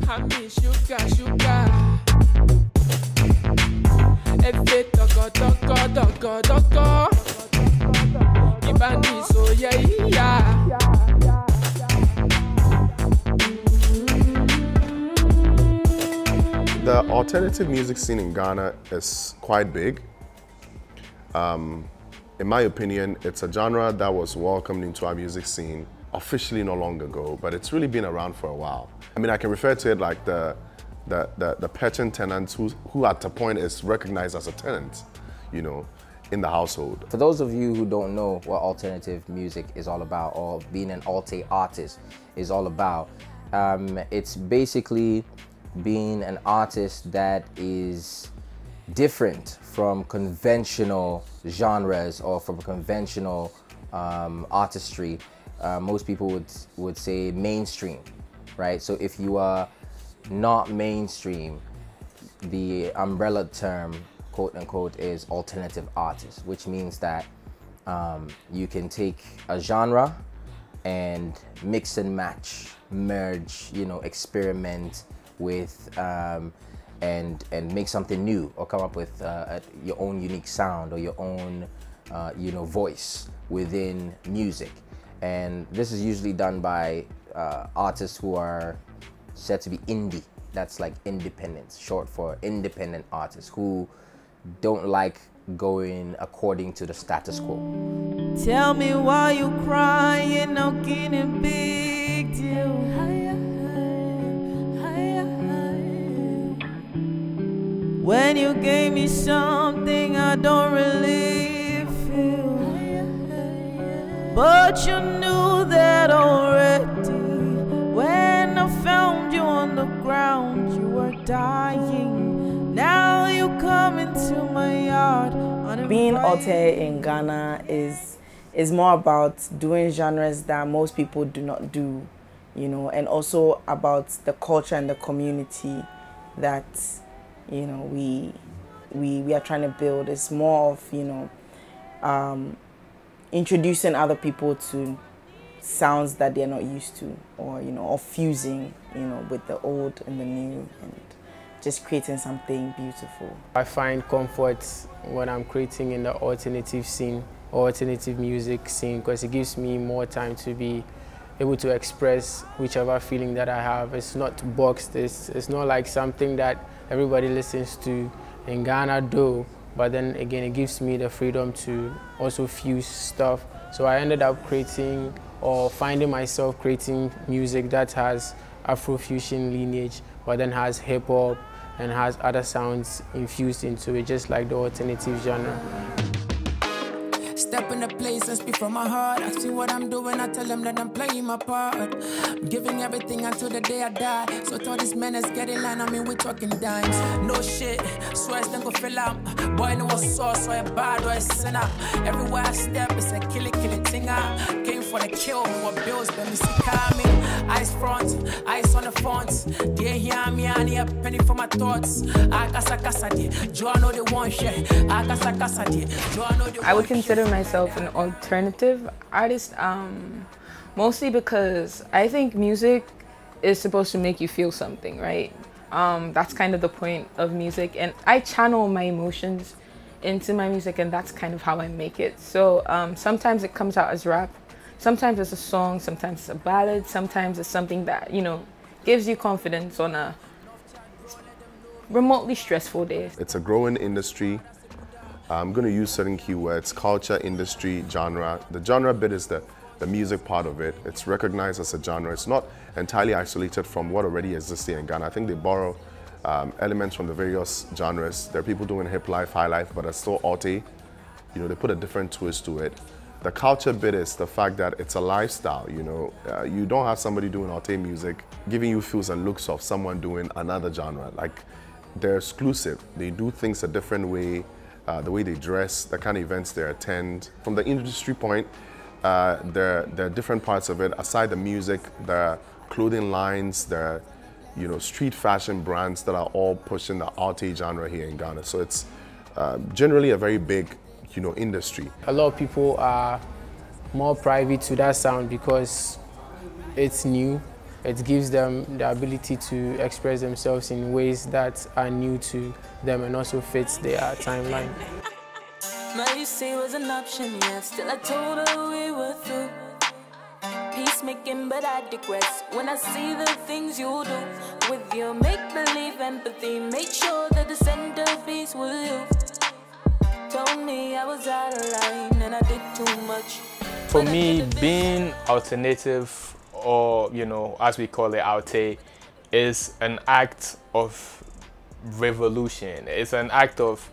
Honey, sugar, sugar. Every doko, doko, doko, doko. Ibani, so yeah, yeah. The alternative music scene in Ghana is quite big. In my opinion, it's a genre that was welcomed into our music scene officially not long ago, but it's really been around for a while. I mean, I can refer to it like the peasant tenants who at a point is recognized as a tenant, you know, in the household. For those of you who don't know what alternative music is all about, or being an Alte artist is all about, it's basically being an artist that is different from conventional genres or from conventional artistry. Most people would say mainstream, right? So if you are not mainstream, the umbrella term, quote unquote, is alternative artist, which means that you can take a genre and mix and match, merge, you know, experiment with and make something new, or come up with your own unique sound or your own you know, voice within music. And this is usually done by artists who are said to be indie. That's like independent, short for independent artists who don't like going according to the status quo. Tell me why you crying, no getting big deal. When you gave me something I don't really feel, but you knew that already. When I found you on the ground, you were dying. Now you come into my yard. Being Alte in Ghana is more about doing genres that most people do not do, you know, and also about the culture and the community that, you know, we are trying to build. It's more of, you know, introducing other people to sounds that they're not used to, or, you know, or fusing, you know, with the old and the new, and just creating something beautiful. I find comfort when I'm creating in the alternative scene, or alternative music scene, because it gives me more time to be able to express whichever feeling that I have. It's not boxed, it's not like something that everybody listens to in Ghana though, but then again it gives me the freedom to also fuse stuff. So I ended up creating, or finding myself creating, music that has Afrofusion lineage, but then has hip-hop and has other sounds infused into it, just like the alternative genre. Step in the place and speak from my heart. I see what I'm doing, I tell them that I'm playing my part. I'm giving everything until the day I die. So all these men is getting line, I mean we talking dimes. No shit, swears then go fill out. Boy no one sauce, or a bad or a sinner. Everywhere I step, it's a kill it thing out. Came for the kill, what bills, then we see coming. Eyes front, eyes on the front. They hear me, I need a penny for my thoughts. I would consider myself an alternative artist, mostly because I think music is supposed to make you feel something, right? That's kind of the point of music, and I channel my emotions into my music, and that's kind of how I make it. So sometimes it comes out as rap, sometimes it's a song, sometimes it's a ballad, sometimes it's something that, you know, gives you confidence on a remotely stressful day. It's a growing industry. I'm going to use certain keywords: culture, industry, genre. The genre bit is the music part of it. It's recognized as a genre. It's not entirely isolated from what already exists here in Ghana. I think they borrow elements from the various genres. There are people doing hip life, high life, but it's still Alte. You know, they put a different twist to it. The culture bit is the fact that it's a lifestyle, you know. You don't have somebody doing Alte music giving you feels and looks of someone doing another genre. Like, they're exclusive. They do things a different way. The way they dress, the kind of events they attend. From the industry point, there are different parts of it. Aside the music, there are clothing lines, there are, you know, street fashion brands that are all pushing the Alte genre here in Ghana. So it's generally a very big, you know, industry. A lot of people are more private to that sound because it's new. it gives them the ability to express themselves in ways that are new to them and also fits their timeline. My say was an option, yeah. Still I told her we were through. Peacemaking, but I digress. When I see the things you do with your make-believe empathy, make sure that the centerpiece was you. Told me I was out of line and I did too much. For me, being alternative, or you know, as we call it, Alte, is an act of revolution. It's an act of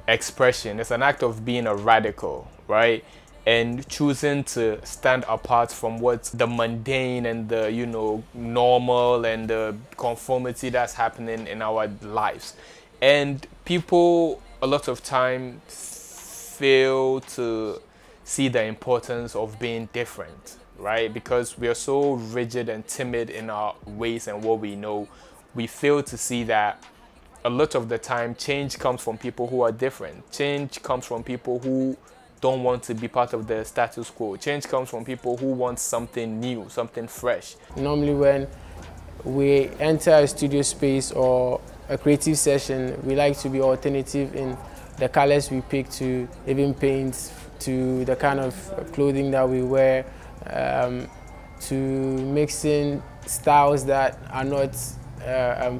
expression. It's an act of being a radical, right? And choosing to stand apart from what's the mundane and the, you know, normal and the conformity that's happening in our lives. And people a lot of time fail to see the importance of being different, right? Because we are so rigid and timid in our ways and what we know, we fail to see that a lot of the time change comes from people who are different. Change comes from people who don't want to be part of the status quo. Change comes from people who want something new, something fresh. Normally when we enter a studio space or a creative session, we like to be alternative in the colors we pick, to even paint, to the kind of clothing that we wear, to mixing styles that are not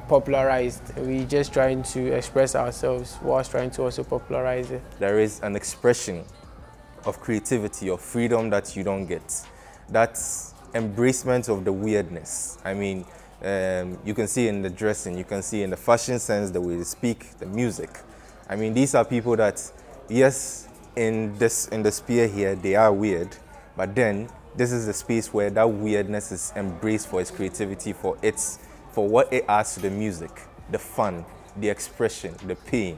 popularized. We just trying to express ourselves whilst trying to also popularize it. There is an expression of creativity, of freedom that you don't get. That's embracement of the weirdness. I mean, you can see in the dressing, you can see in the fashion sense, the way they speak, the music. I mean, these are people that, yes, in the sphere here, they are weird, but then this is the space where that weirdness is embraced for its creativity, for what it adds to the music, the fun, the expression, the pain.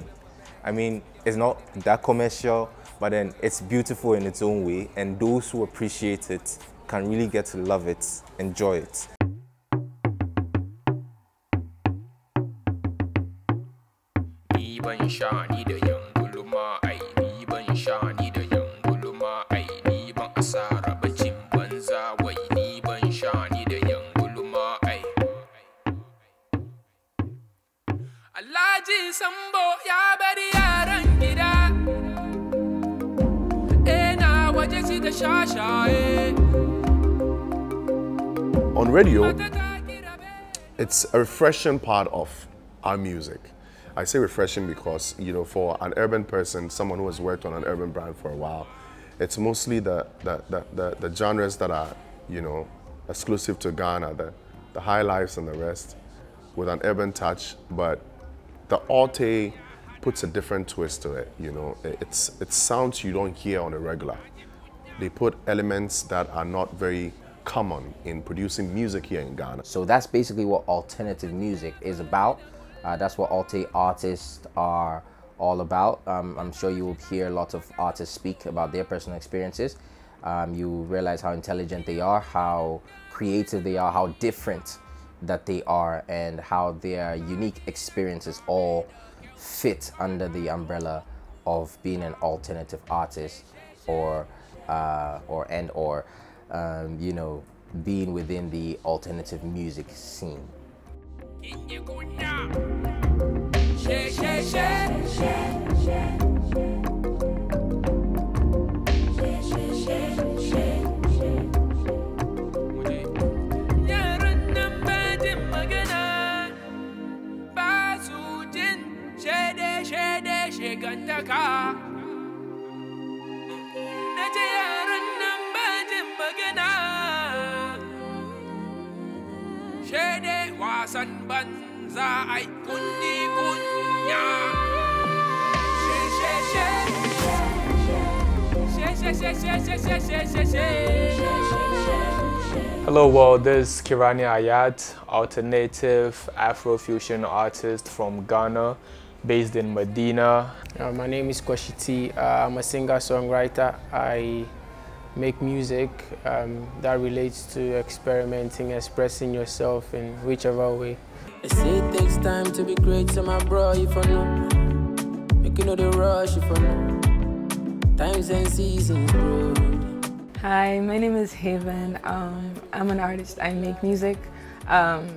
I mean, it's not that commercial, but then it's beautiful in its own way, and those who appreciate it can really get to love it, enjoy it. On radio, it's a refreshing part of our music. I say refreshing because, you know, for an urban person, someone who has worked on an urban brand for a while, it's mostly the genres that are, you know, exclusive to Ghana, the high lives and the rest, with an urban touch. But the Alte puts a different twist to it, you know. It's sounds you don't hear on a regular. They put elements that are not very common in producing music here in Ghana. So that's basically what alternative music is about. That's what Alte artists are all about. I'm sure you will hear lots of artists speak about their personal experiences. You realize how intelligent they are, how creative they are, how different that they are, and how their unique experiences all fit under the umbrella of being an alternative artist, or you know, being within the alternative music scene. Hello world, this is Ghanaian Alte, alternative Afrofusion artist from Ghana, based in Medina. My name is Koshiti. I'm a singer-songwriter. I make music that relates to experimenting, expressing yourself in whichever way. They say it takes time to be great, so my bro, if I know, make you know the rush, if I know, times and seasons, bro. Hi, my name is Haven. I'm an artist. I make music.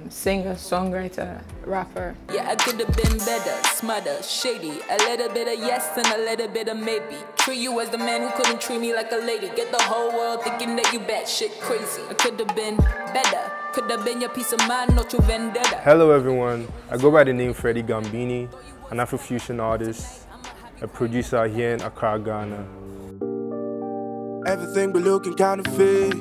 singer, songwriter, rapper. Yeah, I could have been better, smarter, shady. A little bit of yes and a little bit of maybe. Treat you as the man who couldn't treat me like a lady. Get the whole world thinking that you batshit crazy. I could have been better. Could have been your peace of mind, not your vendetta. Hello everyone, I go by the name Freddie Gambini, an Afrofusion artist, a producer here in Accra, Ghana. Everything be looking kind of fake,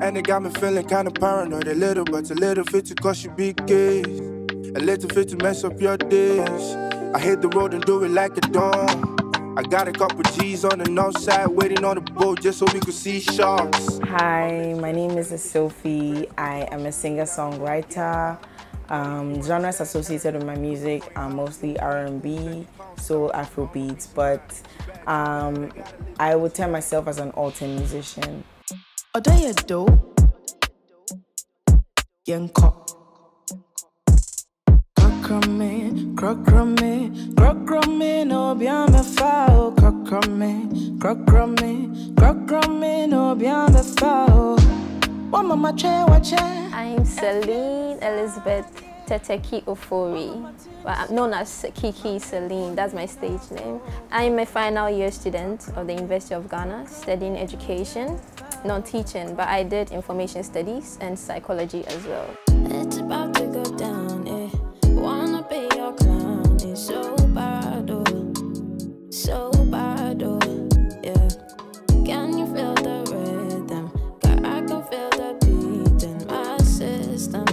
and it got me feeling kind of paranoid a little, but a little fit to cause you big gaze, a little fit to mess up your days. I hit the road and do it like a dawn. I got a couple G's on the north side waiting on the boat just so we could see sharks. Hi, my name is Sophie. I am a singer-songwriter. Genres associated with my music are mostly R&B, soul, Afrobeats, but I would term myself as an Alte musician. Crocrame, no bien me fao. Crocrame, no bien me fao. I'm Celine Elizabeth Teteki Ofori, known as Kiki Celine, that's my stage name. I'm a final year student of the University of Ghana, studying education, not teaching, but I did information studies and psychology as well. It's about to go down, eh? Wanna be your clown, it's so bad, oh, yeah. Can you feel the rhythm? God, I can feel the beat in my system,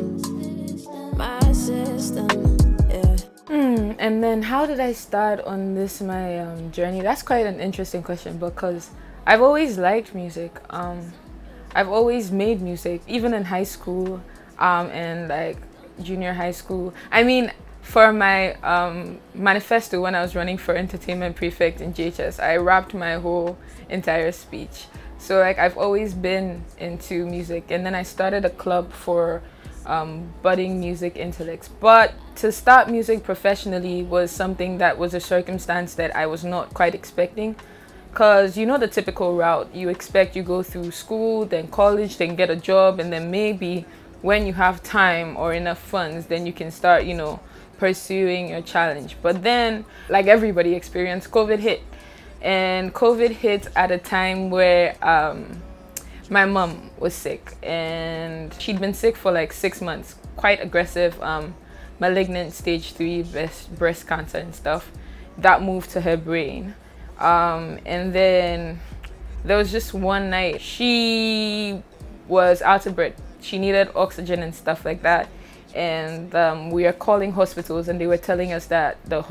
And then how did I start on this, my journey? That's quite an interesting question because I've always liked music. I've always made music, even in high school and like junior high school. I mean, for my manifesto when I was running for entertainment prefect in JHS, I rapped my whole entire speech. So like I've always been into music, and then I started a club for budding music intellects. But to start music professionally was something that was a circumstance that I was not quite expecting. Because you know the typical route, you expect you go through school, then college, then get a job, and then maybe when you have time or enough funds, then you can start, you know, pursuing your challenge. But then, like everybody experienced, COVID hit. And COVID hit at a time where my mom was sick, and she'd been sick for like 6 months, quite aggressive, malignant stage 3 breast cancer and stuff. That moved to her brain. And then there was just one night, she was out of breath. She needed oxygen and stuff like that. And we were calling hospitals, and they were telling us that the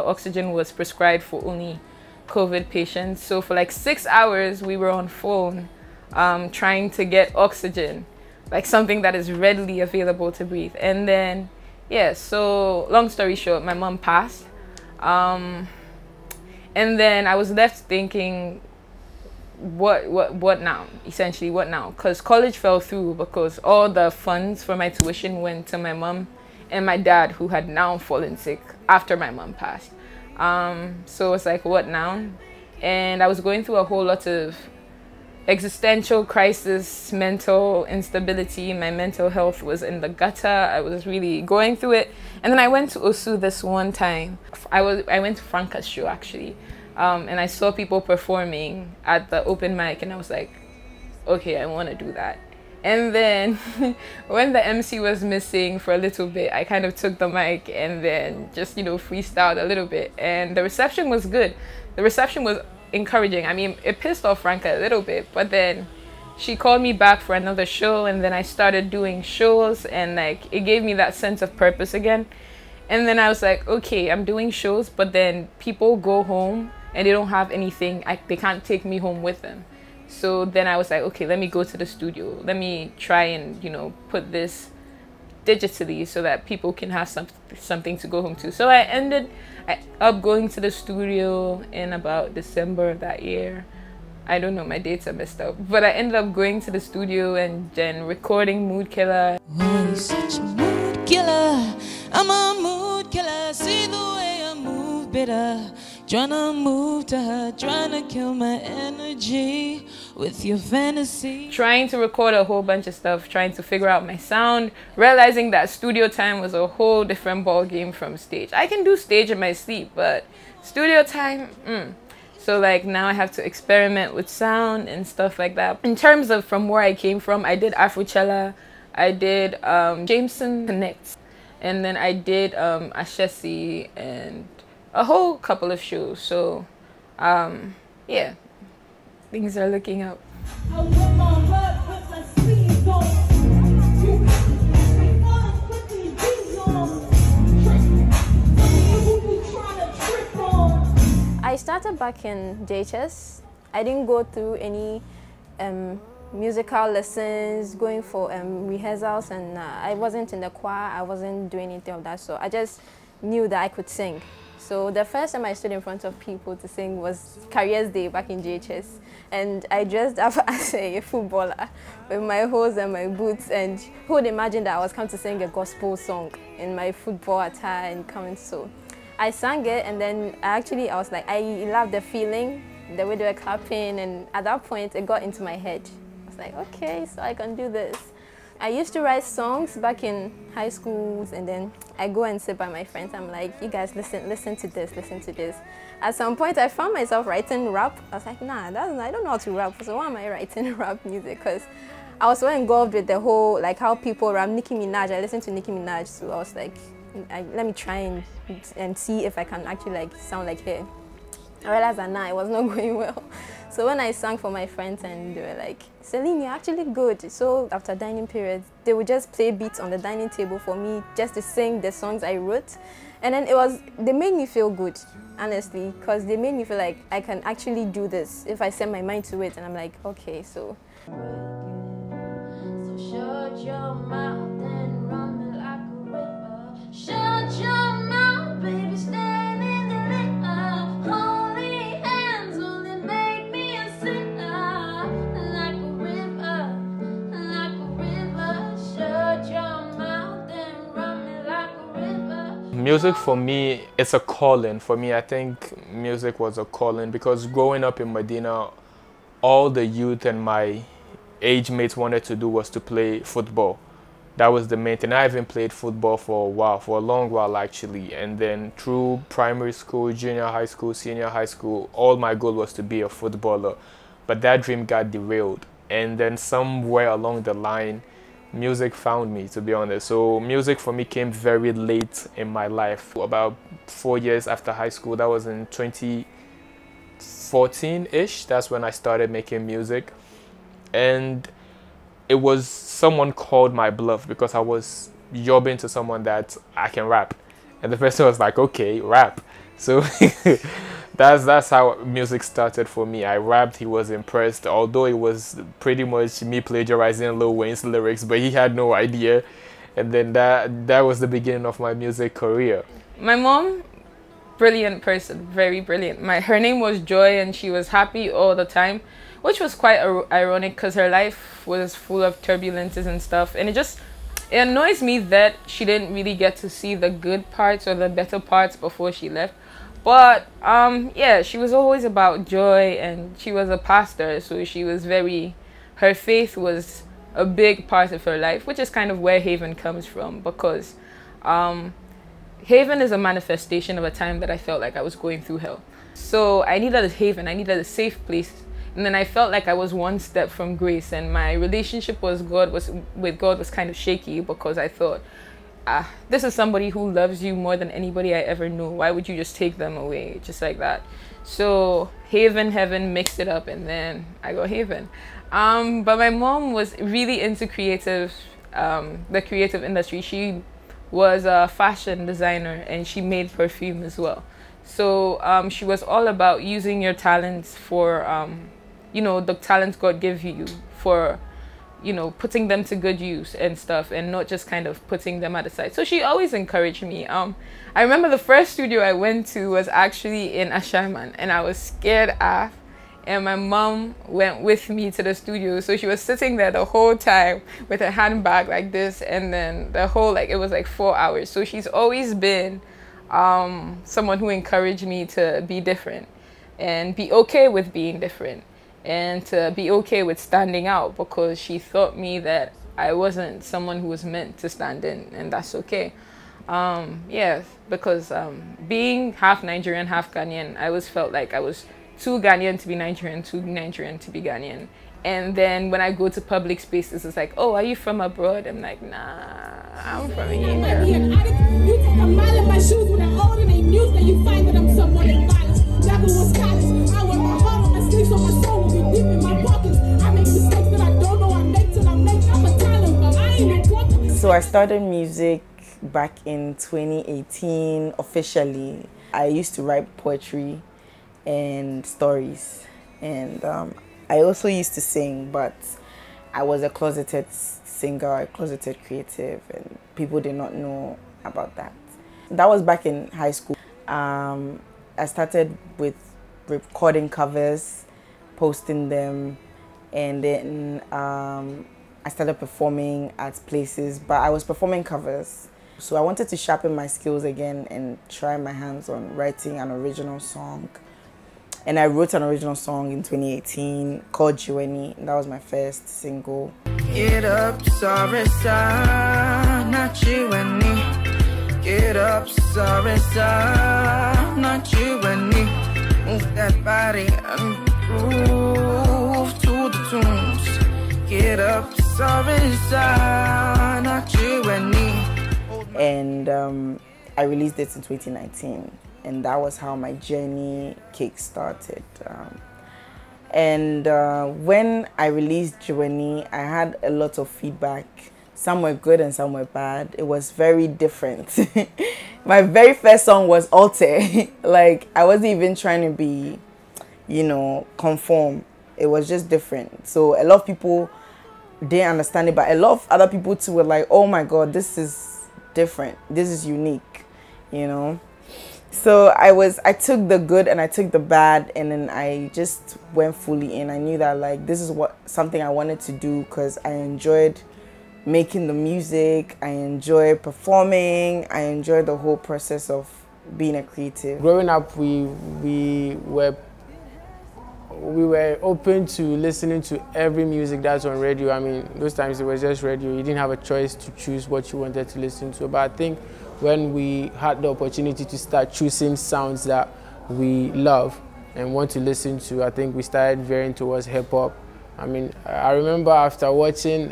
oxygen was prescribed for only COVID patients. So for like 6 hours, we were on phone trying to get oxygen, like something that is readily available to breathe. And then, yeah, so long story short, my mom passed. And then I was left thinking, what now? Essentially, what now? Because college fell through because all the funds for my tuition went to my mom and my dad, who had now fallen sick after my mom passed. So it's like, what now? And I was going through a whole lot of existential crisis, mental instability. My mental health was in the gutter. I was really going through it. And then I went to Osu this one time. I went to Franca's show actually. And I saw people performing at the open mic, and I was like, okay, I want to do that. And then when the MC was missing for a little bit, I kind of took the mic and then just, you know, freestyled a little bit. And the reception was good. The reception was encouraging. I mean, it pissed off Franca a little bit, but then she called me back for another show, and then I started doing shows, and like it gave me that sense of purpose again. And then I was like, okay, I'm doing shows, but then people go home and they don't have anything. They can't take me home with them. So then I was like, okay, let me go to the studio. Let me try and, you know, put this digitally so that people can have something to go home to. So I ended up going to the studio in about December of that year. I don't know, my dates are messed up. But I ended up going to the studio and then recording Mood Killer. Oh, you're such a mood killer. I'm a mood killer. See the way I move, bitter. Tryna move to her, tryna kill my energy. with your fantasy. Trying to record a whole bunch of stuff, trying to figure out my sound, realizing that studio time was a whole different ball game from stage. I can do stage in my sleep, but studio time, So like now I have to experiment with sound and stuff like that. In terms of from where I came from, I did Afrochella, I did Jameson Connects, and then I did Ashesi and a whole couple of shows. So yeah, things are looking up. I started back in JHS. I didn't go through any musical lessons, going for rehearsals, and I wasn't in the choir, I wasn't doing anything of that, so I just knew that I could sing. So the first time I stood in front of people to sing was Careers Day back in JHS, and I dressed up as a footballer with my hose and my boots, and who would imagine that I was coming to sing a gospel song in my football attire and coming. So I sang it, and then I was like, I loved the feeling, the way they were clapping, and at that point it got into my head. I was like, okay, so I can do this. I used to write songs back in high schools, and then I go and sit by my friends. I'm like, you guys listen to this, listen to this. At some point I found myself writing rap. I was like, nah, I don't know how to rap, so why am I writing rap music? Because I was so involved with the whole, like how people rap. Nicki Minaj, I listened to Nicki Minaj, so I was like, let me try and see if I can actually like sound like her. I realized that it was not going well. So when I sang for my friends, and they were like, Celine, you're actually good. So after dining periods, they would just play beats on the dining table for me just to sing the songs I wrote. And then they made me feel good, honestly, because they made me feel like I can actually do this if I set my mind to it. And I'm like, okay, so. So shut your mouth and run me like a river. Shut your mouth, baby, stand in the liquor. Holy hands only make me a sinner. Like a river, like a river. Shut your mouth and run me like a river. Music for me, it's a calling. For me, I think music was a calling because growing up in Medina, all the youth and my age mates wanted to do was to play football. That was the main thing. I even played football for a while, for a long while actually. And then through primary school, junior high school, senior high school, all my goal was to be a footballer. But that dream got derailed. And then somewhere along the line, music found me, to be honest. So music for me came very late in my life. About 4 years after high school, that was in 2014-ish. That's when I started making music. And it was someone called my bluff because I was jobbing to someone that I can rap. And the person was like, okay, rap. So that's how music started for me. I rapped, he was impressed, although it was pretty much me plagiarizing Lil Wayne's lyrics, but he had no idea. And then that was the beginning of my music career. My mom, brilliant person, very brilliant. Her name was Joy, and she was happy all the time, which was quite ironic because her life was full of turbulences and stuff. And it annoys me that she didn't really get to see the good parts or the better parts before she left. But yeah, she was always about joy, and she was a pastor, so she was her faith was a big part of her life, which is kind of where Haven comes from, because Haven is a manifestation of a time that I felt like I was going through hell. So I needed a haven, I needed a safe place. And then I felt like I was one step from grace, and my relationship with God was kind of shaky, because I thought, this is somebody who loves you more than anybody I ever knew. Why would you just take them away just like that? So Haven, Heaven, mixed it up, and then I got Haven. But my mom was really into the creative industry. She was a fashion designer, and she made perfume as well. So she was all about using your talents for the talents God gave you for, putting them to good use and stuff, and not just kind of putting them at the side. So she always encouraged me. I remember the first studio I went to was actually in Ashaman, and I was scared off, and my mom went with me to the studio. So she was sitting there the whole time with her handbag like this, and then it was like 4 hours. So she's always been someone who encouraged me to be different and be okay with being different. and to be okay with standing out, because she thought me that I wasn't someone who was meant to stand in, and that's okay. Yeah, because being half Nigerian, half Ghanaian, I always felt like I was too Ghanaian to be Nigerian, too Nigerian to be Ghanaian. And then when I go to public spaces, it's like, oh, are you from abroad? I'm like, nah, I'm from here. You take a mile in my shoes when I'm old and they news, then you find that I'm someone in violence. Never was college. I wear my heart on my sleeve so my soul will be deep in my pockets. I make mistakes that I don't know I make till I make. I'm a talent, but I ain't important. So I started music back in 2018 officially. I used to write poetry and stories, and I also used to sing, but I was a closeted singer, a closeted creative, and people did not know about that. That was back in high school. I started with recording covers, posting them, and then I started performing at places, but I was performing covers. So I wanted to sharpen my skills again and try my hands on writing an original song. And I wrote an original song in 2018 called Jueni. That was my first single. Get up, sorry, sir, not Jueni. Get up, sorry, sir, not Jueni. Move that body and groove to the tunes. Get up, sorry, sir, not Jueni. And I released it in 2019. And that was how my journey kick-started. When I released Jueni, I had a lot of feedback. Some were good and some were bad. It was very different. My very first song was Alte. Like, I wasn't even trying to be, you know, conform. It was just different. So a lot of people didn't understand it, but a lot of other people too were like, oh my God, this is different. This is unique, you know? So I took the good and I took the bad, and then I just went fully in. I knew that like this is something I wanted to do because I enjoyed making the music, I enjoyed performing, I enjoyed the whole process of being a creative. Growing up, we were open to listening to every music that's on radio. I mean, those times it was just radio. You didn't have a choice to choose what you wanted to listen to. But I think when we had the opportunity to start choosing sounds that we love and want to listen to, I think we started veering towards hip hop. I mean, I remember after watching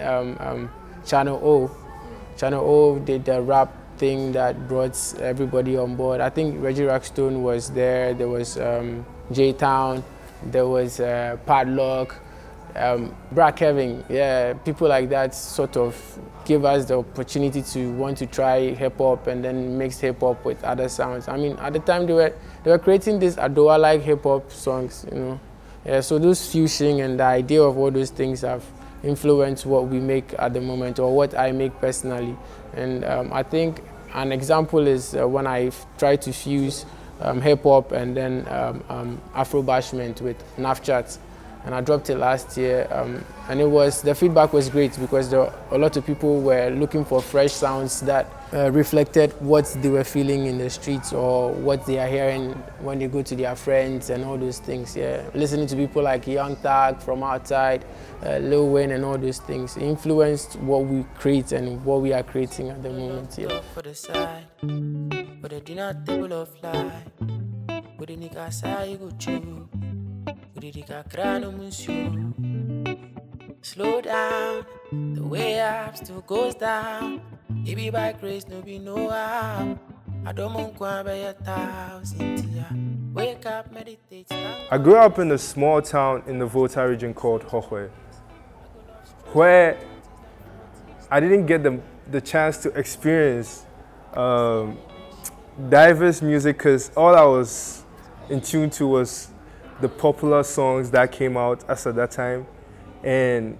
Channel O did the rap thing that brought everybody on board. I think Reggie Rockstone was there. There was J-Town. There was Padlock, Brad Kevin, yeah, people like that sort of give us the opportunity to want to try hip hop and then mix hip hop with other sounds. I mean, at the time they were creating this Adoa-like hip hop songs, you know. Yeah, so those fusion and the idea of all those things have influenced what we make at the moment, or what I make personally. And I think an example is when I try to fuse hip hop and then Afro bashment with Nafchat, and I dropped it last year, and the feedback was great because a lot of people were looking for fresh sounds that reflected what they were feeling in the streets or what they are hearing when they go to their friends and all those things. Yeah, listening to people like Young Thug from outside, Lil Wayne and all those things influenced what we create and what we are creating at the moment. Yeah. But the dinner table of life, with the nigga say you go chew, with the nigga cry no monsieur. Slow down, the way up still goes down. It be by grace, no be no how. I don't want to be 1,000. Wake up, meditate. I grew up in a small town in the Volta region called Hohwe, where I didn't get the chance to experience diverse music because all I was in tune to was the popular songs that came out as at that time, and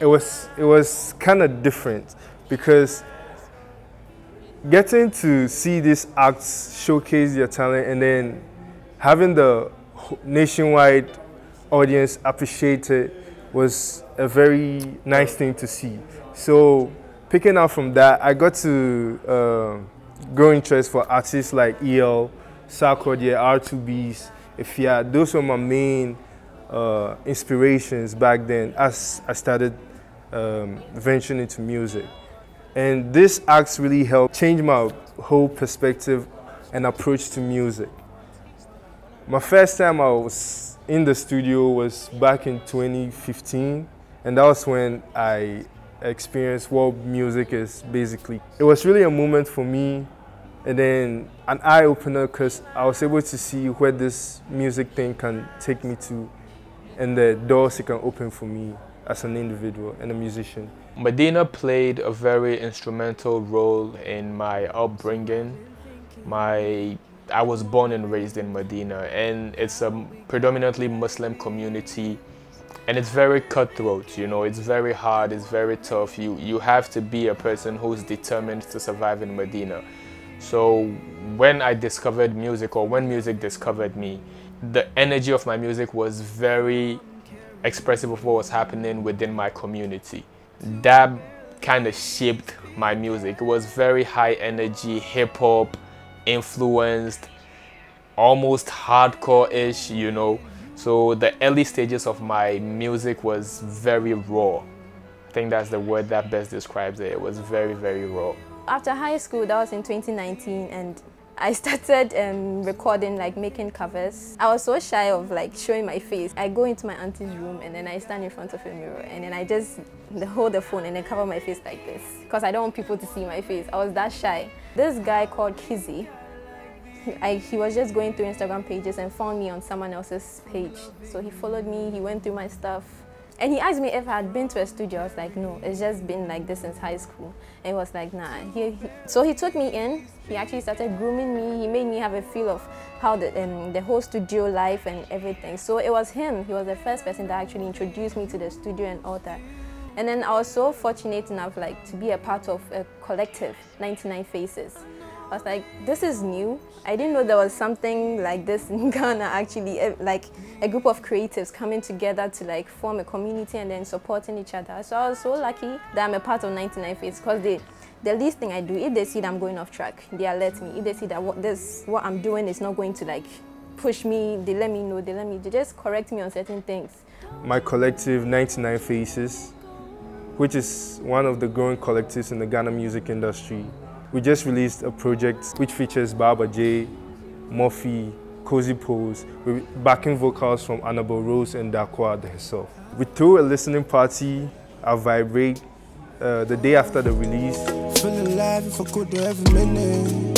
it was kind of different because getting to see these acts showcase their talent and then having the nationwide audience appreciate it was a very nice thing to see. So picking out from that, I got to grow interest for artists like EL, Sarkodie, R2Bs, Ifya. Those were my main inspirations back then as I started venturing into music. And this acts really helped change my whole perspective and approach to music. My first time I was in the studio was back in 2015, and that was when I experienced what music is basically. It was really a moment for me, and then an eye-opener, because I was able to see where this music thing can take me to and the doors it can open for me as an individual and a musician. Medina played a very instrumental role in my upbringing. I was born and raised in Medina, and it's a predominantly Muslim community, and it's very cutthroat, you know, it's very hard, it's very tough. You have to be a person who's determined to survive in Medina. So when I discovered music, or when music discovered me, the energy of my music was very expressive of what was happening within my community. That kind of shaped my music. It was very high energy, hip hop influenced, almost hardcore-ish, you know. So the early stages of my music was very raw. I think that's the word that best describes it. It was very, very raw. After high school, that was in 2019, and I started recording, like making covers. I was so shy of like showing my face. I go into my auntie's room and then I stand in front of a mirror and then I just hold the phone and then cover my face like this because I don't want people to see my face. I was that shy. This guy called Kizzy, he was just going through Instagram pages and found me on someone else's page. So he followed me, he went through my stuff. And he asked me if I had been to a studio. I was like, no, it's just been like this since high school. And he was like, nah. So he took me in. He actually started grooming me. He made me have a feel of how the whole studio life and everything. So it was him. He was the first person that actually introduced me to the studio and all that. And then I was so fortunate enough like to be a part of a collective, 99 Faces. I was like, this is new. I didn't know there was something like this in Ghana actually, like a group of creatives coming together to like form a community and then supporting each other. So I was so lucky that I'm a part of 99 Faces because the least thing I do, if they see that I'm going off track, they alert me. If they see that what I'm doing is not going to like push me, they let me know, they just correct me on certain things. My collective, 99 Faces, which is one of the growing collectives in the Ghana music industry. We just released a project which features Baba J, Murphy, Cozy Pose, with backing vocals from Annabelle Rose and Dakwa herself. We threw a listening party at Vibrate the day after the release. Feel alive if I could do every minute.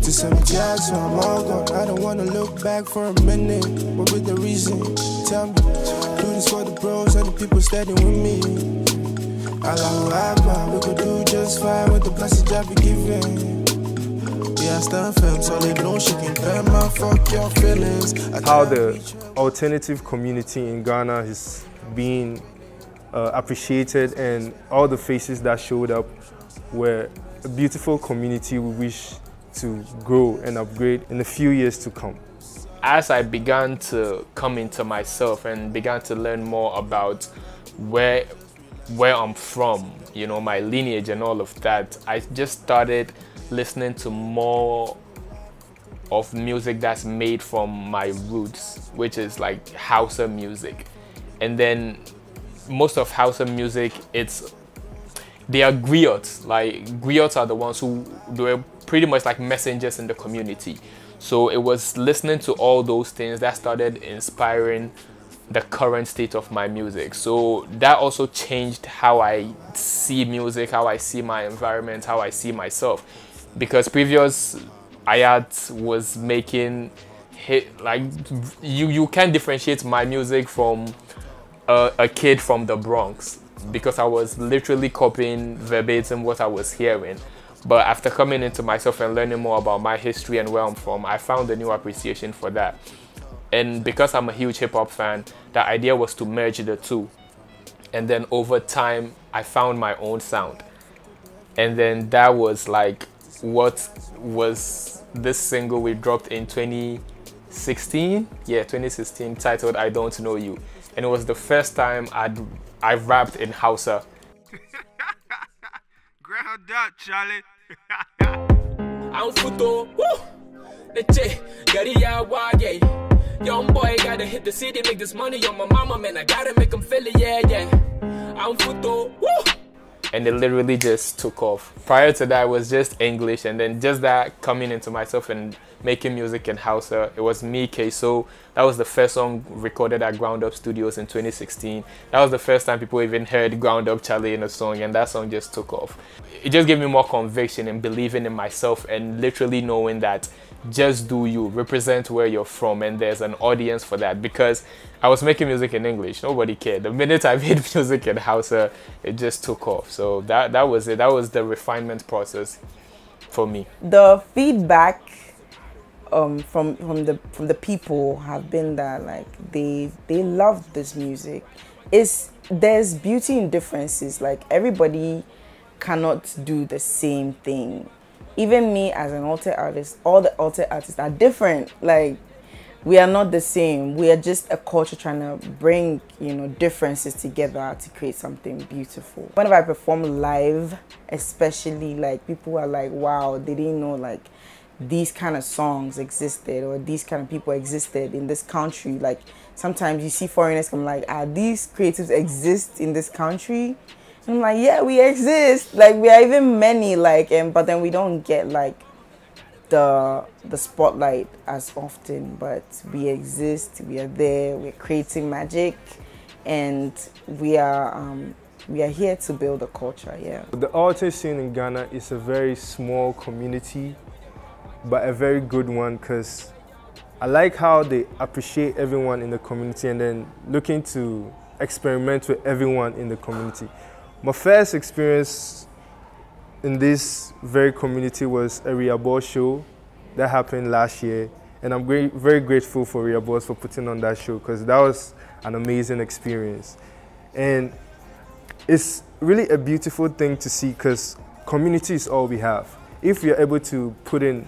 To 70 years, so I'm all gone. I don't wanna look back for a minute. What would the reason? Tell me. Do this for the bros and the people standing with me. Allahu Akbar, we could do just fine with the message I be giving. Yeah, I stand firm, solid, no shaking, grandma, fuck your feelings. How the alternative community in Ghana is being appreciated, and all the faces that showed up were a beautiful community we wish to grow and upgrade in the few years to come. As I began to come into myself and began to learn more about where I'm from, you know, my lineage and all of that, I just started listening to more of music that's made from my roots, which is like Hausa music. And then most of Hausa music, they are griots. Like griots are the ones who were pretty much like messengers in the community. So it was listening to all those things that started inspiring the current state of my music. So that also changed how I see music, how I see my environment, how I see myself. Because previous Ayat was making hit, like you can't differentiate my music from a kid from the Bronx, because I was literally copying verbatim what I was hearing. But after coming into myself and learning more about my history and where I'm from, I found a new appreciation for that. And because I'm a huge hip-hop fan, the idea was to merge the two. And then over time, I found my own sound. And then that was like what was this single we dropped in 2016? Yeah, 2016, titled I Don't Know You. And it was the first time I rapped in Hausa. Ground up, Charlie. I'm Futo, woo! Eche, Gariya Wage. Young boy gotta hit the city, make this money on my mama, man. I gotta make them feel it, yeah, yeah. I'm Futo, woo! And it literally just took off. Prior to that, it was just English, and then just that coming into myself and making music in Hausa. It was Micheals. So that was the first song recorded at Ground Up Studios in 2016. That was the first time people even heard Ground Up Charlie in a song, and that song just took off. It just gave me more conviction and believing in myself, and literally knowing that just do you, represent where you're from, and there's an audience for that. Because I was making music in English, nobody cared. The minute I made music in Hausa, it just took off. So that was it. That was the refinement process for me. The feedback from the people have been that like they love this music. There's beauty in differences. Like everybody cannot do the same thing. Even me as an Alte artist, all the Alte artists are different. Like we are not the same. We are just a culture trying to bring, you know, differences together to create something beautiful. Whenever I perform live, especially, like people are like, wow, they didn't know like these kind of songs existed or these kind of people existed in this country. Like sometimes you see foreigners come like, these creatives exist in this country? And I'm like, yeah, we exist. Like we are even many, like, but then we don't get like the spotlight as often, but we exist, we are there, we're creating magic, and we are here to build a culture, yeah. The Alte scene in Ghana is a very small community, but a very good one, because I like how they appreciate everyone in the community and then looking to experiment with everyone in the community. My first experience in this very community was a Riabo show that happened last year, and I'm very grateful for Riabo for putting on that show, because that was an amazing experience. And it's really a beautiful thing to see, because community is all we have. If we are able to put in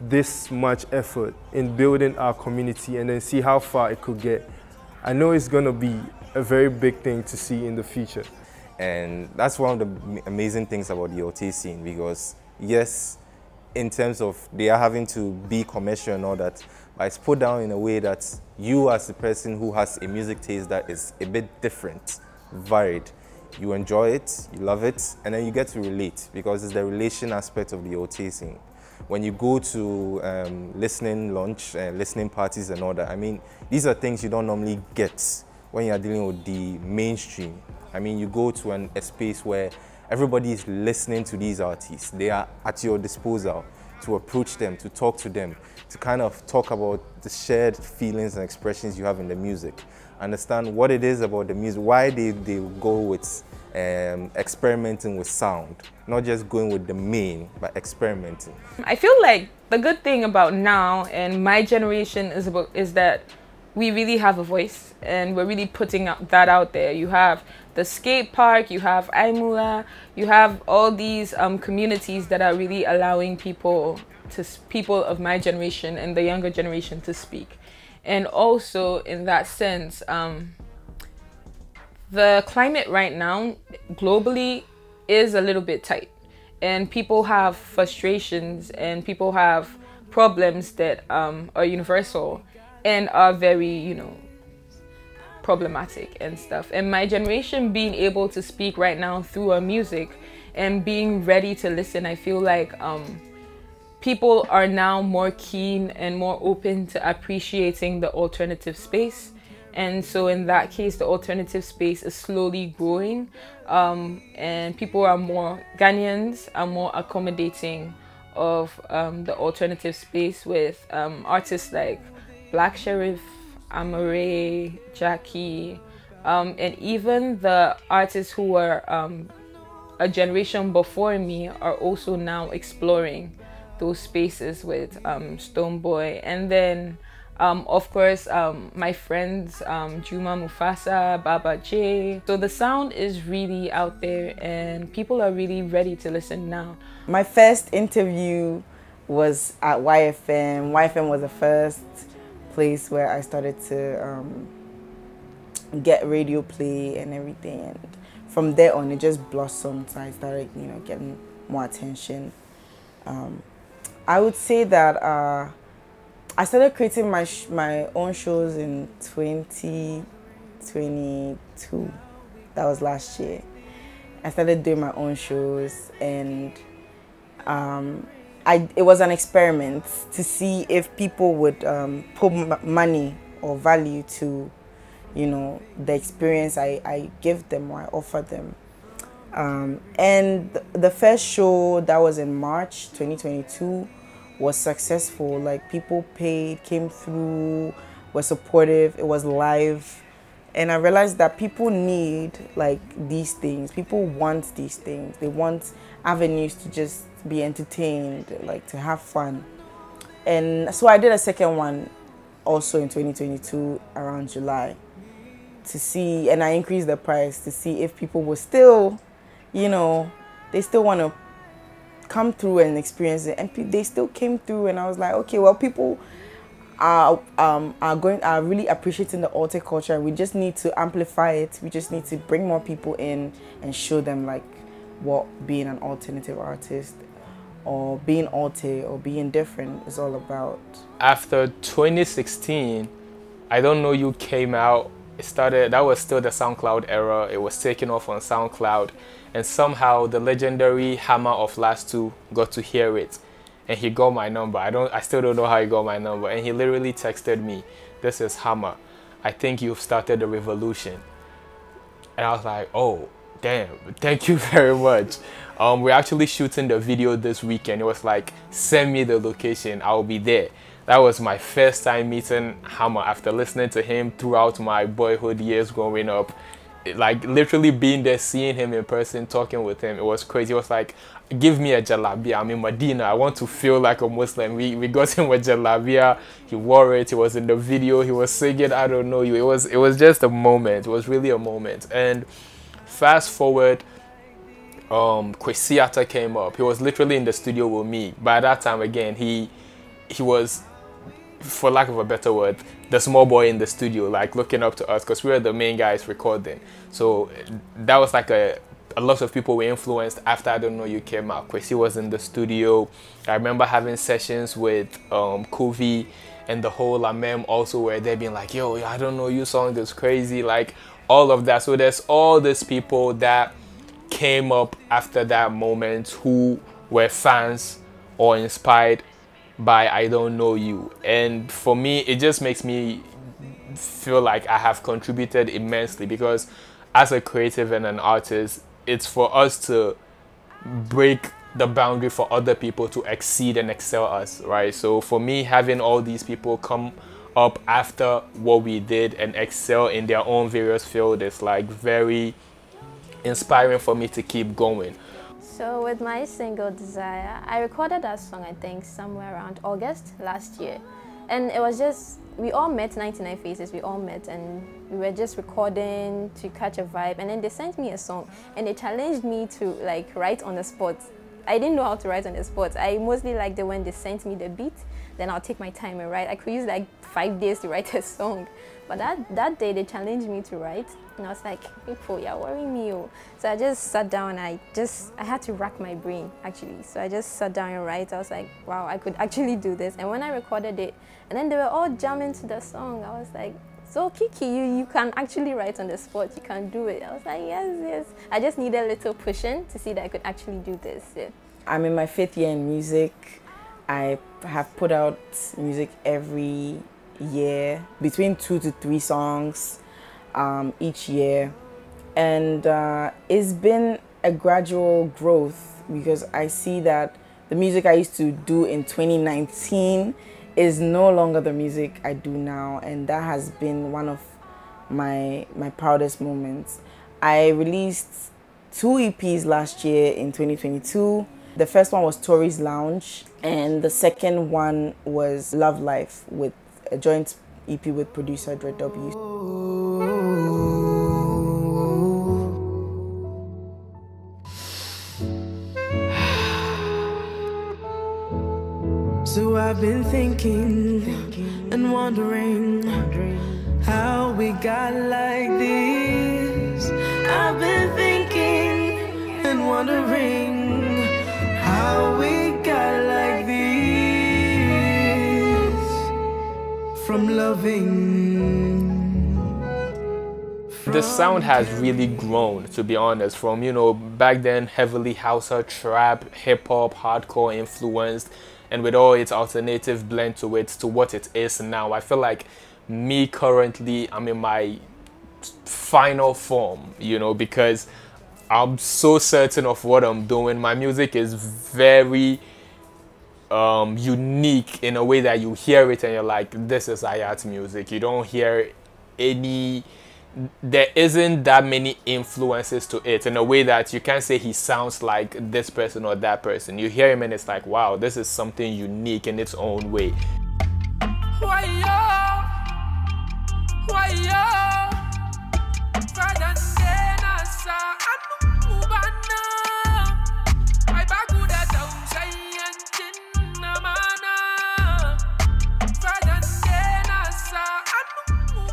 this much effort in building our community and then see how far it could get, I know it's going to be a very big thing to see in the future. And that's one of the amazing things about the Alte scene, because yes, in terms of they are having to be commercial and all that, but it's put down in a way that you as a person who has a music taste that is a bit different, varied, you enjoy it, you love it, and then you get to relate, because it's the relation aspect of the Alte scene. When you go to listening lunch, listening parties and all that, I mean, these are things you don't normally get when you're dealing with the mainstream. I mean, you go to a space where everybody is listening to these artists. They are at your disposal to approach them, to talk to them, to kind of talk about the shared feelings and expressions you have in the music. Understand what it is about the music, why they go with experimenting with sound, not just going with the main, but experimenting. I feel like the good thing about now and my generation is that we really have a voice, and we're really putting that out there. You have the skate park, you have Aimula, you have all these communities that are really allowing people of my generation and the younger generation to speak. And also in that sense, the climate right now globally is a little bit tight, and people have frustrations and people have problems that are universal and are very, you know, problematic and stuff. And my generation being able to speak right now through our music and being ready to listen, I feel like people are now more keen and more open to appreciating the alternative space. And so in that case, the alternative space is slowly growing, and people are more, Ghanaians are more accommodating of the alternative space, with artists like Black Sheriff, Amare, Jackie, and even the artists who were a generation before me are also now exploring those spaces with Stoneboy. And then of course my friends Juma Mufasa, Baba J. So the sound is really out there and people are really ready to listen now. My first interview was at YFM. YFM was the first place where I started to get radio play and everything, and from there on it just blossomed. So I started, you know, getting more attention. I would say that I started creating my own shows in 2022. That was last year. I started doing my own shows, and it was an experiment to see if people would put money or value to, you know, the experience I give them or I offer them. And the first show that was in March 2022 was successful. Like, people paid, came through, were supportive. It was live, and I realized that people need like these things. People want these things. They want avenues to just be entertained, like to have fun. And so I did a second one also in 2022 around July to see, and I increased the price to see if people will still, you know, they still want to come through and experience it, and they still came through. And I was like, okay, well, people are really appreciating the Alte culture, and we just need to amplify it. We just need to bring more people in and show them like what being an alternative artist or being Alte or being different is all about. After 2016, I Don't Know You came out. It started, that was still the SoundCloud era. It was taken off on SoundCloud, and somehow the legendary Hammer of Last Two got to hear it, and he got my number. I still don't know how he got my number, and he literally texted me, "This is Hammer. I think you've started a revolution." And I was like, "Oh, damn, thank you very much." We're actually shooting the video this weekend. It was like, send me the location, I'll be there. That was my first time meeting Hammer after listening to him throughout my boyhood years growing up. Like, literally being there, seeing him in person, talking with him, it was crazy. It was like, give me a jalabia. I'm in Medina. I want to feel like a Muslim. We got him a jalabia. He wore it. He was in the video. He was singing I Don't Know You. It was just a moment. It was really a moment. And fast forward, Kwesi came up. He was literally in the studio with me. By that time, again, he was, for lack of a better word, the small boy in the studio, like looking up to us, because we were the main guys recording. So that was like a lot of people were influenced after I Don't Know You came out. Kwesi was in the studio. I remember having sessions with Kuvi and the whole Amem also, where they being like, yo, I Don't Know You song is crazy, like all of that. So there's all these people that came up after that moment who were fans or inspired by I Don't Know You. And for me, it just makes me feel like I have contributed immensely, because as a creative and an artist, it's for us to break the boundary for other people to exceed and excel us, right? So for me, having all these people come up after what we did and excel in their own various fields is like very inspiring for me to keep going. So with my single Desire, I recorded that song I think somewhere around August last year. And it was just, we all met, 99 Faces, we all met, and we were just recording to catch a vibe. And then they sent me a song, and they challenged me to like write on the spot. I didn't know how to write on the spot. I mostly liked it when they sent me the beat, then I'll take my time and write. I could use like 5 days to write a song. But that day they challenged me to write, and I was like, people, you're worrying me. So I just sat down, and I had to rack my brain actually. So I just sat down and write. I was like, wow, I could actually do this. And when I recorded it, and then they were all jamming to the song, I was like, so Kiki, you can actually write on the spot, you can do it. I was like, yes. I just needed a little pushing to see that I could actually do this. Yeah. I'm in my 5th year in music. I have put out music every year, between 2 to 3 songs each year. And it's been a gradual growth, because I see that the music I used to do in 2019 is no longer the music I do now, and that has been one of my proudest moments. I released 2 EPs last year in 2022. The first one was Tory's Lounge, and the second one was Love Life, with a joint EP with producer Dre W. So I've been thinking and wondering how we got like this. I've been thinking and wondering how we got like this. The sound has really grown, to be honest, from, you know, back then heavily house, trap, hip-hop, hardcore influenced, and with all its alternative blend to it, to what it is now. I feel like me currently, I'm in my final form, you know, because I'm so certain of what I'm doing. My music is very unique in a way that you hear it and you're like, this is Ayat music. You don't hear any, there isn't that many influences to it in a way that you can't say he sounds like this person or that person. You hear him and it's like, wow, this is something unique in its own way.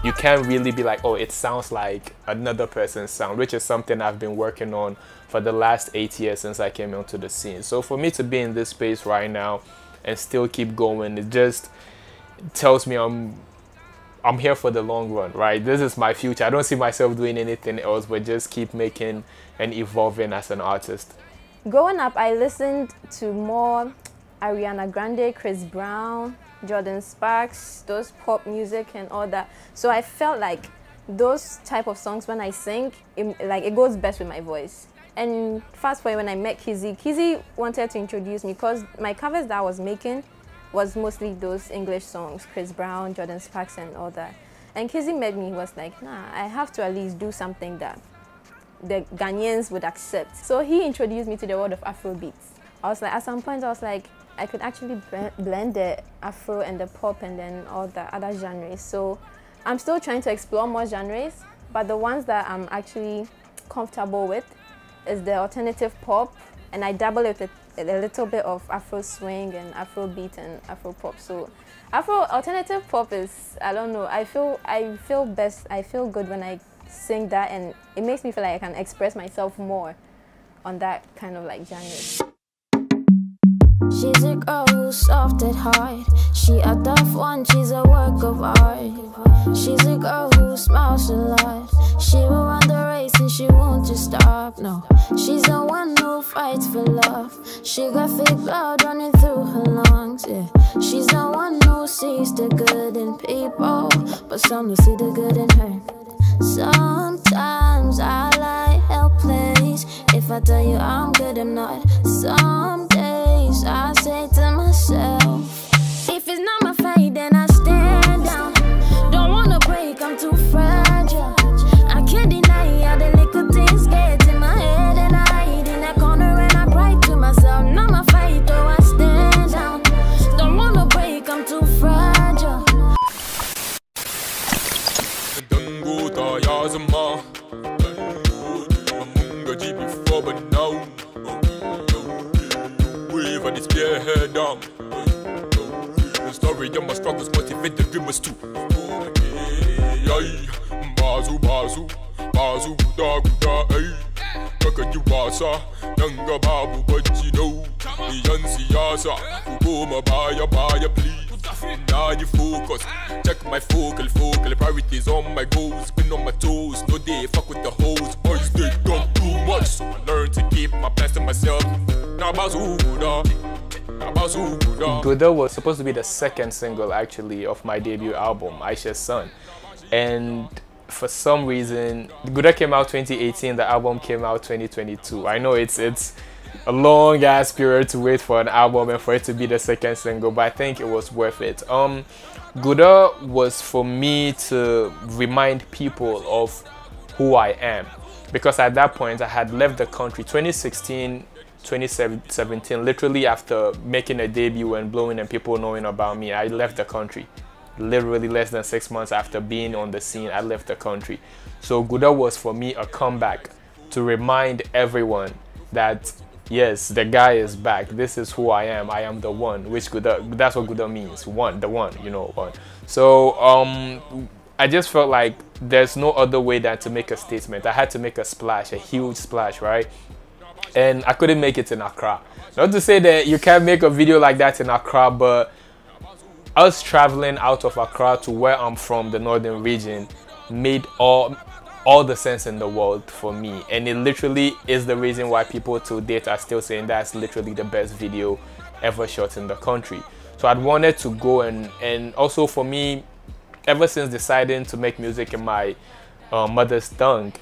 You can't really be like, oh, it sounds like another person's sound, which is something I've been working on for the last 8 years since I came onto the scene. So for me to be in this space right now and still keep going, it just tells me I'm here for the long run, right? This is my future. I don't see myself doing anything else but just keep making and evolving as an artist. Growing up, I listened to more Ariana Grande, Chris Brown, Jordan Sparks, those pop music and all that. So I felt like those type of songs, when I sing, it goes best with my voice. And fast forward, when I met Kizzy wanted to introduce me because my covers that I was making was mostly those English songs, Chris Brown, Jordan Sparks and all that. And Kizzy met me, he was like, nah, I have to at least do something that the Ghanaians would accept. So he introduced me to the world of Afrobeats. I was like, at some point I was like, I could actually blend the Afro and the pop and then all the other genres. So I'm still trying to explore more genres, but the ones that I'm actually comfortable with is the alternative pop, and I dabble with a little bit of Afro swing and Afro beat and Afro pop. So alternative pop is, I don't know, I feel best, I feel good when I sing that, and it makes me feel like I can express myself more on that kind of like genre. She's a girl who's soft at heart. She a tough one, she's a work of art. She's a girl who smiles a lot. She will run the race and she won't just stop, no. She's the one who fights for love. She got fake blood running through her lungs, yeah. She's the one who sees the good in people, but some don't see the good in her. Sometimes I lie helpless. If I tell you I'm good, I'm not. Some days I say to myself, if it's not my fate, then I stand down. Don't wanna break, I'm too fragile. I can't deny how the little things get in my head, and I hide in that corner and I cry to myself. Not my fight, though I stand down. Don't wanna break, I'm too fragile. Head down. The story of my struggles motivate the dreamers too. Bazu, bazu, bazu, guda, guda, ay. Kaka jiwasa, nanga babu bajino. Yan siyasa, ukuma baya, please. Now you focus, check my focal priorities on my goals. Been on my toes, no day, fuck with the hoes. Boys, they don't do much, so I learn to keep my plans to myself. Now bazu, guda. Guda was supposed to be the second single actually of my debut album, Aisha's Son, and for some reason Guda came out 2018, the album came out 2022. I know it's a long ass period to wait for an album and for it to be the second single, but I think it was worth it. Guda was for me to remind people of who I am, because at that point I had left the country 2017, literally after making a debut and blowing and people knowing about me. I left the country. Literally less than 6 months after being on the scene, I left the country. So Guda was for me a comeback to remind everyone that yes, the guy is back. This is who I am the one, which Guda, that's what Guda means, the one, you know, one. So I just felt like there's no other way than to make a statement. I had to make a splash, a huge splash, right? And I couldn't make it in Accra. Not to say that you can't make a video like that in Accra, but us traveling out of Accra to where I'm from, the northern region, made all the sense in the world for me. And it literally is the reason why people to date are still saying that's literally the best video ever shot in the country. So I'd wanted to go, and also for me, ever since deciding to make music in my mother's tongue,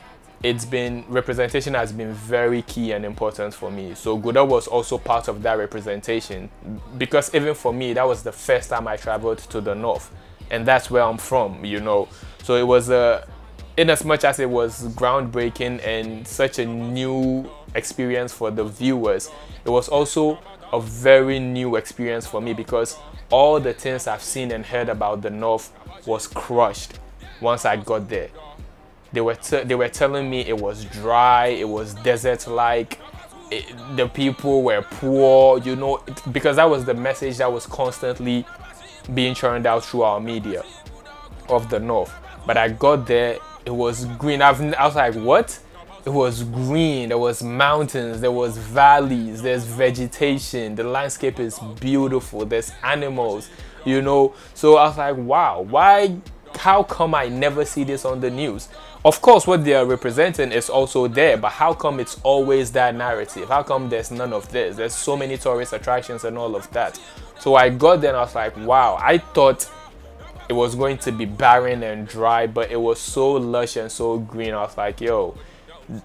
representation has been very key and important for me. So Gouda was also part of that representation, because even for me, that was the first time I traveled to the north, and that's where I'm from, you know. So it was in as much as it was groundbreaking and such a new experience for the viewers, it was also a very new experience for me, because all the things I've seen and heard about the north was crushed once I got there. They were telling me it was dry, it was desert-like, the people were poor, you know, because that was the message that was constantly being churned out through our media of the north. But I got there, it was green. I was like, what? It was green, there was mountains, there was valleys, there's vegetation, the landscape is beautiful, there's animals, you know. So I was like, wow, how come I never see this on the news? Of course, what they are representing is also there, but how come it's always that narrative? How come there's none of this? There's so many tourist attractions and all of that. So I got there and I was like, wow, I thought it was going to be barren and dry, but it was so lush and so green. I was like, yo,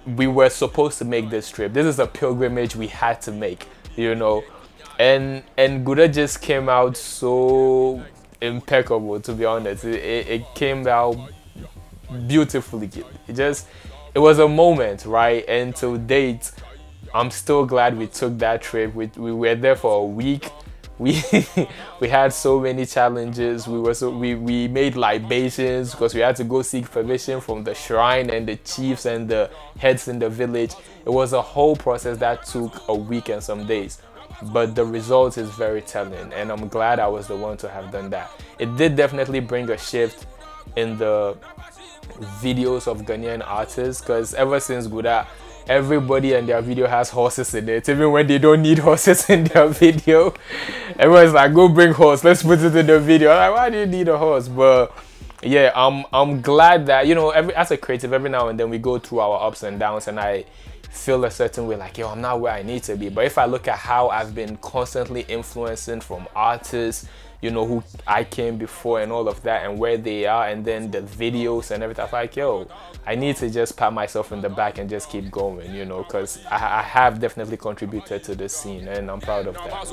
we were supposed to make this trip. This is a pilgrimage we had to make, you know. And Gouda just came out so impeccable, to be honest. It came out beautifully. It was a moment, right? And to date, I'm still glad we took that trip. We were there for a week. We had so many challenges. We made libations because we had to go seek permission from the shrine and the chiefs and the heads in the village. It was a whole process that took a week and some days, but the result is very telling, and I'm glad I was the one to have done that. It did definitely bring a shift in the videos of Ghanaian artists, because ever since Gouda, everybody and their video has horses in it, even when they don't need horses in their video. Everyone's like, go bring horse, let's put it in the video. I'm like, why do you need a horse? But yeah, I'm glad that, you know, as a creative, every now and then we go through our ups and downs, and I feel a certain way, like, yo, I'm not where I need to be. But if I look at how I've been constantly influencing from artists, you know, who I came before and all of that, and where they are, and then the videos and everything, I'm like, yo, I need to just pat myself in the back and just keep going, you know, because I have definitely contributed to this scene, and I'm proud of that.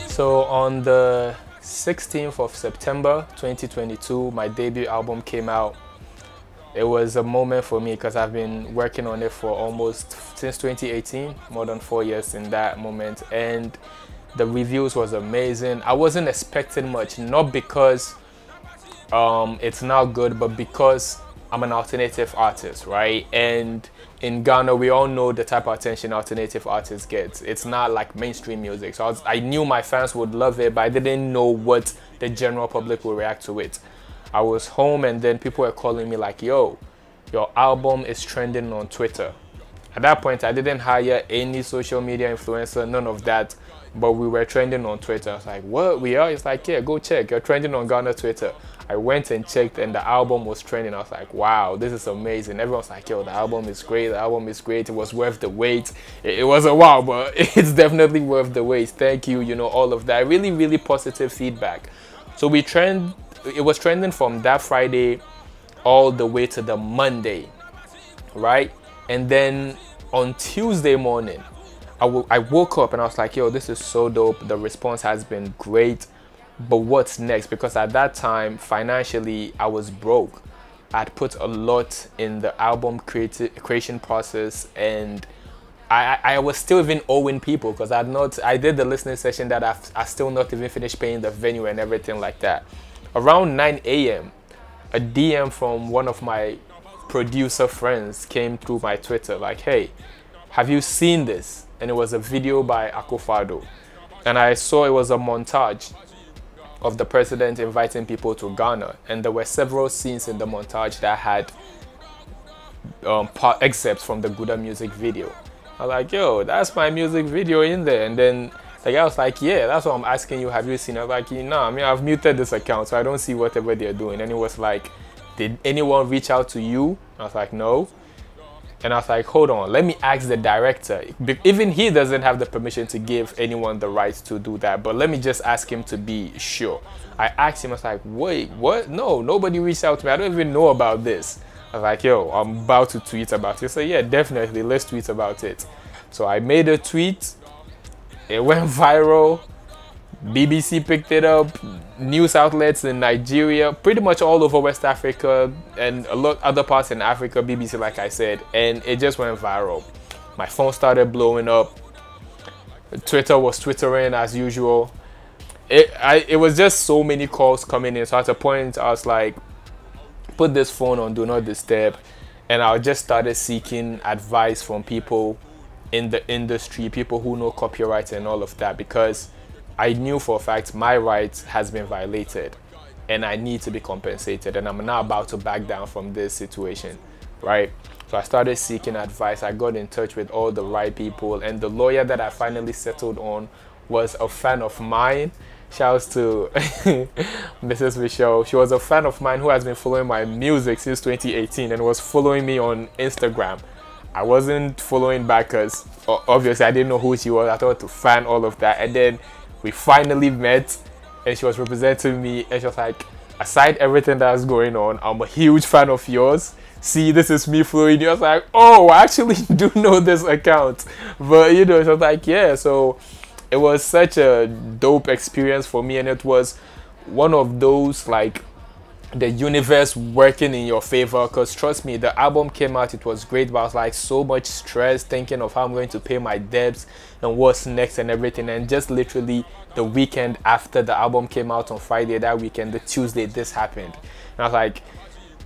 So on the 16th of September 2022, my debut album came out. It was a moment for me because I've been working on it for almost since 2018, more than 4 years in that moment, and the reviews was amazing. I wasn't expecting much, not because it's now good, but because I'm an alternative artist, right? And in Ghana, we all know the type of attention alternative artists get. It's not like mainstream music, so I knew my fans would love it, but I didn't know what the general public would react to it. I was home, and then people were calling me like, yo, your album is trending on Twitter. At that point, I didn't hire any social media influencer, none of that, but we were trending on Twitter. I was like, what, we are? It's like, yeah, go check, you're trending on Ghana Twitter. I went and checked, and the album was trending. I was like, wow, this is amazing. Everyone's like, yo, the album is great, the album is great, it was worth the wait. It was a while, but it's definitely worth the wait. Thank you, you know, all of that. Really, really positive feedback. So it was trending from that Friday all the way to the Monday, right? And then on Tuesday morning, I woke up and I was like, yo, this is so dope. The response has been great, but what's next? Because at that time, financially, I was broke. I'd put a lot in the album creation process, and I was still even owing people because I did the listening session that I still not even finished paying the venue and everything like that. Around 9 a.m., a DM from one of my producer friends came through my Twitter like, hey, have you seen this? And it was a video by Akufado. And I saw it was a montage of the president inviting people to Ghana. And there were several scenes in the montage that had excerpts from the Gouda music video. I was like, yo, that's my music video in there. And then the guy was like, yeah, that's what I'm asking you, have you seen it? I was like, no, I mean, I've muted this account, so I don't see whatever they're doing. And he was like, did anyone reach out to you? I was like, no. And I was like, hold on, let me ask the director. Even he doesn't have the permission to give anyone the right to do that, but let me just ask him to be sure. I asked him, I was like, wait, what? No, nobody reached out to me. I don't even know about this. I was like, yo, I'm about to tweet about it. He said, yeah, definitely, let's tweet about it. So I made a tweet. It went viral. BBC picked it up. News outlets in Nigeria, pretty much all over West Africa and a lot other parts in Africa, BBC, like I said, and it just went viral. My phone started blowing up. Twitter was twittering as usual. It was just so many calls coming in. So at a point, I was like, put this phone on Do Not Disturb, and I just started seeking advice from people in the industry, people who know copyright and all of that, because I knew for a fact my rights has been violated and I need to be compensated, and I'm now about to back down from this situation, right? So I started seeking advice. I got in touch with all the right people, and the lawyer that I finally settled on was a fan of mine. Shouts to Mrs. Micheals. She was a fan of mine who has been following my music since 2018 and was following me on Instagram. I wasn't following back because obviously I didn't know who she was. I thought to fan all of that, and then we finally met and she was representing me, and she was like, aside everything that's going on, I'm a huge fan of yours. See, this is me following you. I was like, oh, I actually do know this account. But you know, she was like, yeah. So it was such a dope experience for me, and it was one of those, like, the universe working in your favor, because trust me, the album came out, it was great, but I was like so much stress thinking of how I'm going to pay my debts and what's next and everything. And just literally the weekend after the album came out on Friday, that weekend, the Tuesday, this happened. And I was like,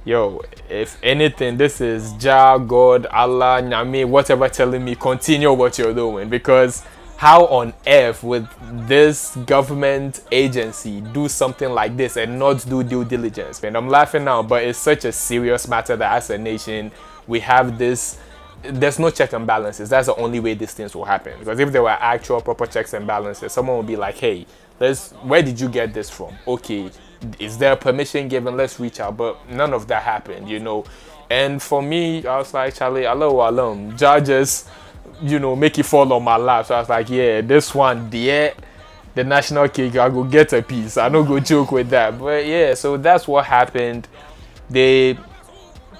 yo, if anything, this is Jah, God, Allah, Nyame, whatever telling me continue what you're doing, because how on earth would this government agency do something like this and not do due diligence? And I'm laughing now, but it's such a serious matter that as a nation, we have this, there's no check and balances. That's the only way these things will happen. Because if there were actual proper checks and balances, someone would be like, hey, where did you get this from? Okay, is there permission given? Let's reach out. But none of that happened, you know. And for me, I was like, Charlie, alone, judges, you know, make it fall on my lap. So I was like, yeah, this one, the national cake, I go get a piece. I don't go joke with that. But yeah, so that's what happened. There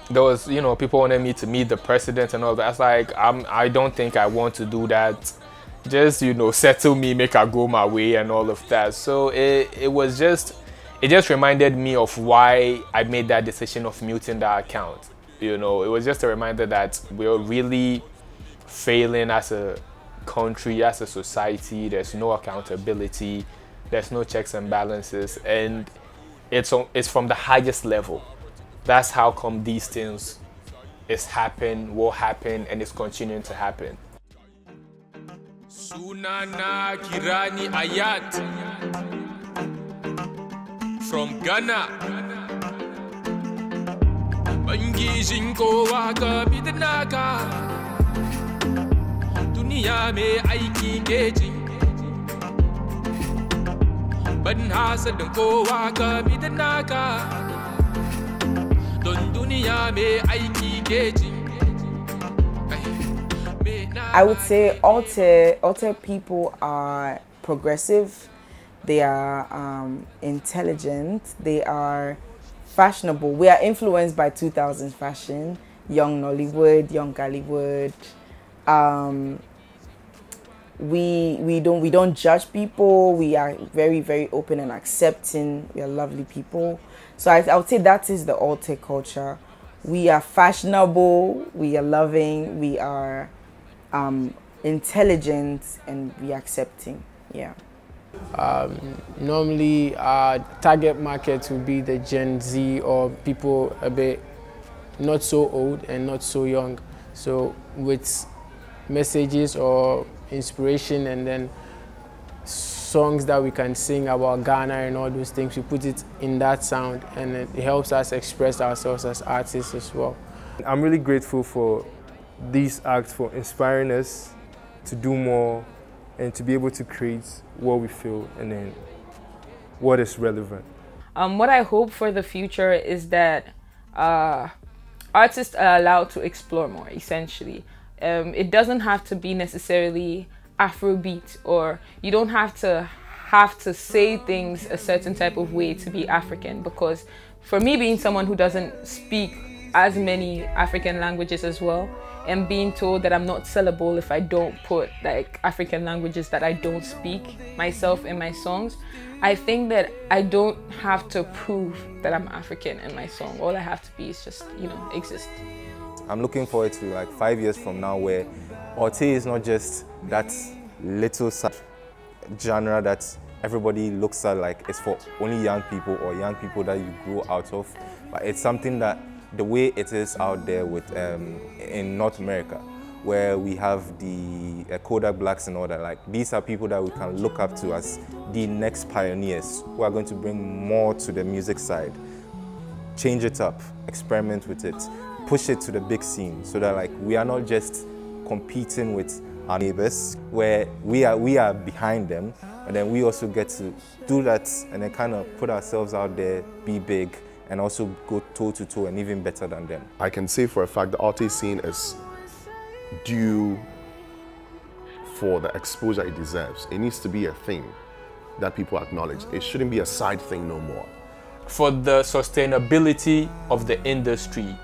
was, you know, people wanted me to meet the president and all that. I was like, I don't think I want to do that. Just, you know, settle me, make I go my way and all of that. So it just reminded me of why I made that decision of muting that account. You know, it was just a reminder that we're really failing as a country, as a society. There's no accountability, there's no checks and balances, and it's from the highest level. That's how come these things will happen, and it's continuing to happen. Sunana Kirani Ayat from Ghana. Bangijin ko waka bidnaka. Duniya me aiki keji. Ban hasadin kowa ka bidnaka. Don duniya me aiki keji. I would say Alte people are progressive, they are intelligent, they are fashionable. We are influenced by 2000s fashion, young Nollywood, young Gollywood. We don't judge people. We are very, very open and accepting. We are lovely people. So I would say that is the Alte culture. We are fashionable, we are loving, we are intelligent, and we are accepting. Yeah. Normally our target market would be the Gen Z, or people a bit not so old and not so young. So with messages or inspiration and then songs that we can sing about Ghana and all those things, we put it in that sound, and it helps us express ourselves as artists as well. I'm really grateful for these acts for inspiring us to do more and to be able to create what we feel and then what is relevant. What I hope for the future is that artists are allowed to explore more, essentially. It doesn't have to be necessarily Afrobeat, or you don't have to say things a certain type of way to be African, because for me, being someone who doesn't speak as many African languages as well, and being told that I'm not sellable if I don't put like African languages that I don't speak myself in my songs, I think that I don't have to prove that I'm African in my song. All I have to be is just, you know, exist. I'm looking forward to like 5 years from now where Alte is not just that little genre that everybody looks at like it's for only young people or young people that you grow out of, but it's something that the way it is out there with in North America, where we have the Kodak Blacks and all that. Like, these are people that we can look up to as the next pioneers who are going to bring more to the music side, change it up, experiment with it, push it to the big scene, so that like we are not just competing with our neighbors, where we are behind them, and then we also get to do that and then kind of put ourselves out there, be big, and also go toe to toe and even better than them. I can say for a fact the Alte scene is due for the exposure it deserves. It needs to be a thing that people acknowledge. It shouldn't be a side thing no more. For the sustainability of the industry,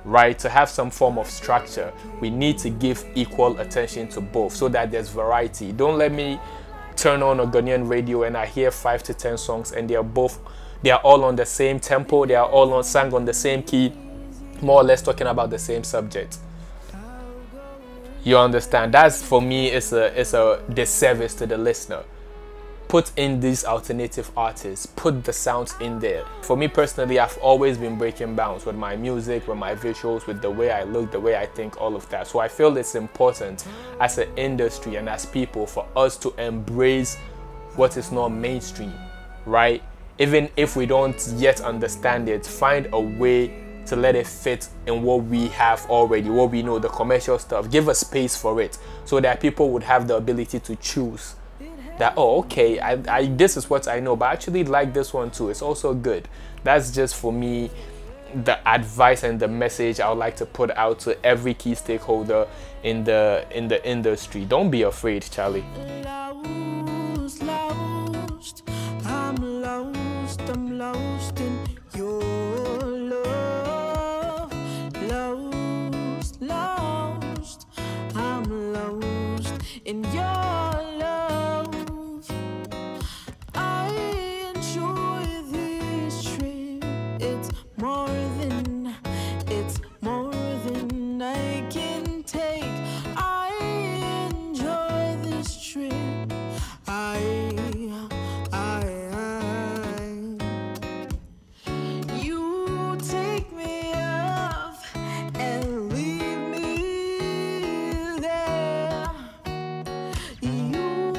right, to have some form of structure, we need to give equal attention to both so that there's variety. Don't let me turn on a Ghanaian radio and I hear 5 to 10 songs and they are all on the same tempo, they are all sang on the same key, more or less talking about the same subject. You understand? That's, for me, it's a disservice to the listener. Put in these alternative artists, put the sounds in there. For me personally, I've always been breaking bounds with my music, with my visuals, with the way I look, the way I think, all of that. So I feel it's important as an industry and as people for us to embrace what is not mainstream, right? Even if we don't yet understand it, find a way to let it fit in what we have already, what we know, the commercial stuff. Give a space for it so that people would have the ability to choose that, oh, okay, this is what I know, but I actually like this one too. It's also good. That's just, for me, the advice and the message I would like to put out to every key stakeholder in the industry. Don't be afraid, Charlie. I'm lost in your love. Lost, I'm lost in your love. I enjoy this trip. It's more than I can take. I enjoy this trip. You take me up and leave me there. You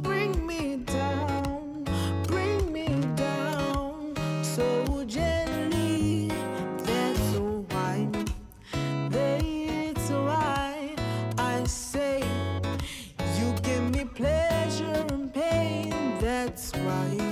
bring me down so gently. That's why I say you give me pleasure and pain. That's why